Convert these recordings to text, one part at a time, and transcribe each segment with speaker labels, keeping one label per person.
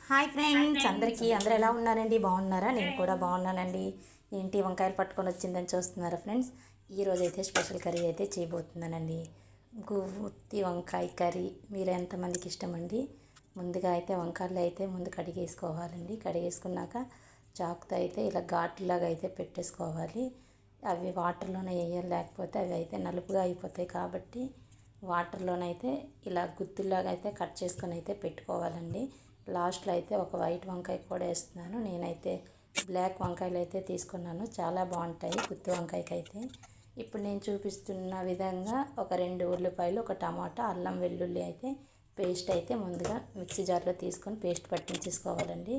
Speaker 1: Hi friends, అందరూ ఎలా ఉన్నారండి? బాగున్నారా? నేను కూడా బాగున్నానండి. ఏంటి వంకాయలు పట్టుకొని వచ్చిందని చూస్తున్నారా ఫ్రెండ్స్? ఈరోజు అయితే స్పెషల్ కర్రీ అయితే చేయబోతున్నానండి. గుత్తి వంకాయ కర్రీ. మీరు ఎంతమందికి ఇష్టమండి? ముందుగా అయితే వంకాయలు అయితే ముందు కడిగేసుకోవాలండి. కడిగేసుకున్నాక చాకుతో అయితే ఇలా ఘాట్లాగా అయితే పెట్టేసుకోవాలి. అవి వాటర్లోనే వేయాలి, లేకపోతే అవి అయితే నలుపుగా అయిపోతాయి. కాబట్టి వాటర్లోనైతే ఇలా గుత్తుల్లాగా అయితే కట్ చేసుకొని అయితే పెట్టుకోవాలండి. లాస్ట్లో అయితే ఒక వైట్ వంకాయ కూడా వేస్తున్నాను. నేనైతే బ్లాక్ వంకాయలు అయితే తీసుకున్నాను, చాలా బాగుంటాయి గుత్తి వంకాయకి అయితే. ఇప్పుడు నేను చూపిస్తున్న విధంగా ఒక 2 ఉల్లిపాయలు, ఒక టమాటా, అల్లం వెల్లుల్లి అయితే పేస్ట్ అయితే ముందుగా మిక్సీ జార్లో తీసుకొని పేస్ట్ పట్టించేసుకోవాలండి.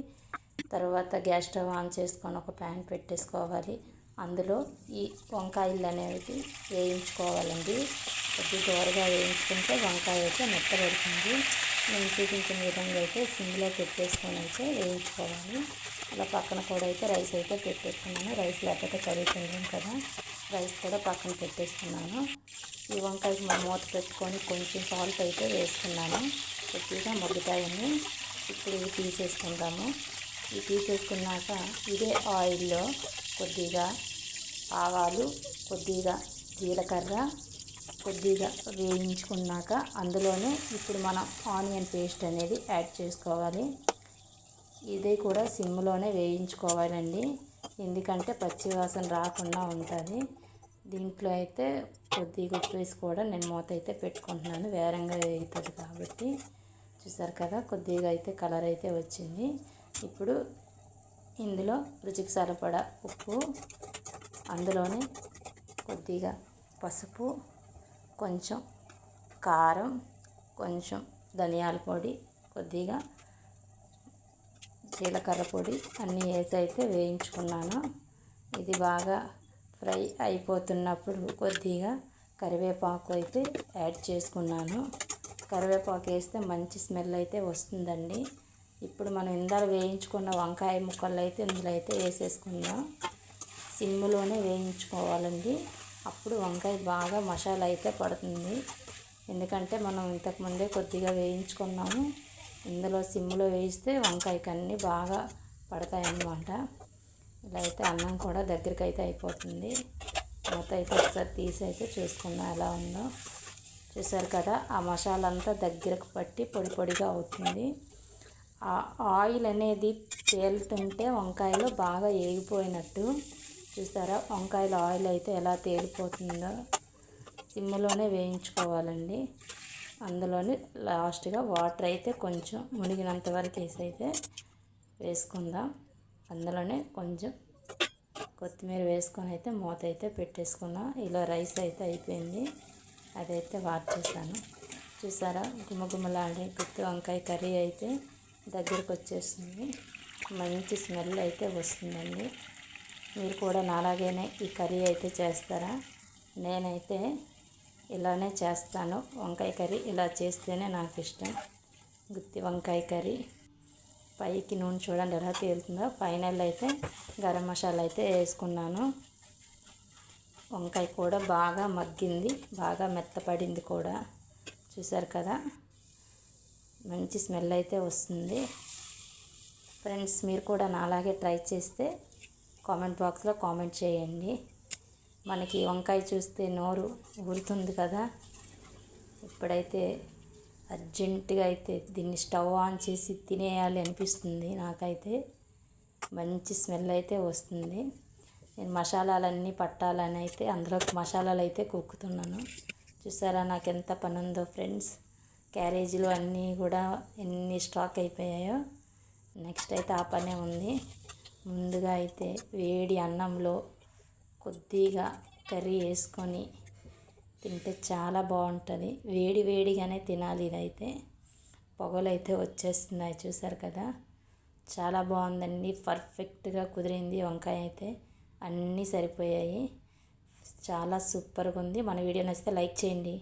Speaker 1: తర్వాత గ్యాస్ స్టవ్ ఆన్ చేసుకొని ఒక ప్యాన్ పెట్టేసుకోవాలి. అందులో ఈ వంకాయలు అనేవి వేయించుకోవాలండి. కొద్ది దోరగా వేయించుకుంటే వంకాయ అయితే మెత్తబడుతుంది. నేను చూపించిన విధంగా అయితే సిమ్లో పెట్టేసుకొని అయితే వేయించుకోవాలి. అలా పక్కన కూడా అయితే రైస్ అయితే పెట్టేసుకున్నాను. రైస్ లేకపోతే కర్రీ తినలేం కదా, రైస్ కూడా పక్కన పెట్టేసుకున్నాను. ఈ వంకాయకి మూత పెట్టుకొని కొంచెం సాల్ట్ అయితే వేసుకున్నాను. కొద్దిగా మగ్గుతాయని ఇప్పుడు ఇవి తీసేసుకుందాము. ఇవి తీసేసుకున్నాక ఇదే ఆయిల్లో కొద్దిగా ఆవాలు, కొద్దిగా జీలకర్ర కొద్దిగా వేయించుకున్నాక అందులోనే ఇప్పుడు మనం ఆనియన్ పేస్ట్ అనేది యాడ్ చేసుకోవాలి. ఇది కూడా సిమ్లోనే వేయించుకోవాలండి, ఎందుకంటే పచ్చివాసన రాకుండా ఉంటుంది. దీంట్లో అయితే కొద్దిగా ఉప్పు వేసి కూడా నేను మూత అయితే పెట్టుకుంటున్నాను, వేరంగా వేగుతుంది కాబట్టి. చూసారు కదా, కొద్దిగా అయితే కలర్ అయితే వచ్చింది. ఇప్పుడు ఇందులో రుచికి సరిపడా ఉప్పు, అందులోనే కొద్దిగా పసుపు, కొంచెం కారం, కొంచెం ధనియాల పొడి, కొద్దిగా జీలకర్ర పొడి అన్నీ వేసి అయితే వేయించుకున్నాను. ఇది బాగా ఫ్రై అయిపోతున్నప్పుడు కొద్దిగా కరివేపాకు అయితే యాడ్ చేసుకున్నాను. కరివేపాకు వేస్తే మంచి స్మెల్ అయితే వస్తుందండి. ఇప్పుడు మనం ఇందాక వేయించుకున్న వంకాయ ముక్కలు అయితే ఇందులో అయితే వేసేసుకుందాం. సిమ్లోనే వేయించుకోవాలండి, అప్పుడు వంకాయ బాగా మసాలా అయితే పడుతుంది. ఎందుకంటే మనం ఇంతకుముందే కొద్దిగా వేయించుకున్నాము. ఇందులో సిమ్లో వేయిస్తే వంకాయకి అన్నీ బాగా పడతాయి అన్నమాట. ఇలా అయితే అన్నం కూడా దగ్గరికి అయితే అయిపోతుంది. మూత అయితే ఒకసారి తీసి అయితే చూసుకుందాం ఎలా ఉందో. చూసారు కదా, ఆ మసాలా అంతా దగ్గరకు పట్టి పొడి పొడిగా అవుతుంది. ఆ ఆయిల్ అనేది తేలుతుంటే వంకాయలు బాగా ఏగిపోయినట్టు. చూసారా, వంకాయల ఆయిల్ అయితే ఎలా తేలిపోతుందో. సిమ్లోనే వేయించుకోవాలండి. అందులోని లాస్ట్గా వాటర్ అయితే కొంచెం మునిగినంత వరకు వేసి అయితే వేసుకుందాం. అందులోనే కొంచెం కొత్తిమీర వేసుకొని అయితే మూత అయితే పెట్టేసుకుందాం. ఇలా రైస్ అయితే అయిపోయింది, అదైతే వార్చేసాను. చూసారా, గుమగుమలాడే గుత్తి వంకాయ కర్రీ అయితే దగ్గరకు వచ్చేస్తుంది. మంచి స్మెల్ అయితే వస్తుందండి. మీరు కూడా నాలాగేనే ఈ కర్రీ అయితే చేస్తారా? నేనైతే ఇలానే చేస్తాను. వంకాయ కర్రీ ఇలా చేస్తేనే నాకు ఇష్టం. గుత్తి వంకాయ కర్రీ. పైకి నూనె చూడండి ఎలా తేలుతుందో. ఫైనల్ అయితే గరం మసాలా అయితే వేసుకున్నాను. వంకాయ కూడా బాగా మగ్గింది, బాగా మెత్తపడింది కూడా. చూసారు కదా, మంచి స్మెల్ అయితే వస్తుంది. ఫ్రెండ్స్, మీరు కూడా నాలాగే ట్రై చేస్తే కామెంట్ బాక్స్లో కామెంట్ చేయండి. మనకి వంకాయ చూస్తే నోరు ఊరుతుంది కదా. ఇప్పుడైతే అర్జెంటుగా అయితే దీన్ని స్టవ్ ఆన్ చేసి తినేయాలి అనిపిస్తుంది నాకైతే. మంచి స్మెల్ అయితే వస్తుంది. నేను మసాలాలన్నీ పట్టాలని అయితే అందులోకి మసాలాలు అయితే కుక్కుతున్నాను. చూసారా నాకు ఎంత పని ఉందో ఫ్రెండ్స్. క్యారేజీలు అన్నీ కూడా ఎన్ని స్టాక్ అయిపోయాయో. నెక్స్ట్ అయితే ఆ పనే ఉంది. ముందుగా అయితే వేడి అన్నంలో కొద్దిగా కర్రీ వేసుకొని తింటే చాలా బాగుంటుంది. వేడి వేడిగానే తినాలి. ఇదైతే పొగలు అయితే వచ్చేస్తున్నాయి, చూసారు కదా. చాలా బాగుందండి, పర్ఫెక్ట్గా కుదిరింది. వంకాయ అయితే అన్నీ సరిపోయాయి, చాలా సూపర్గా ఉంది. మన వీడియో నచ్చితే లైక్ చేయండి.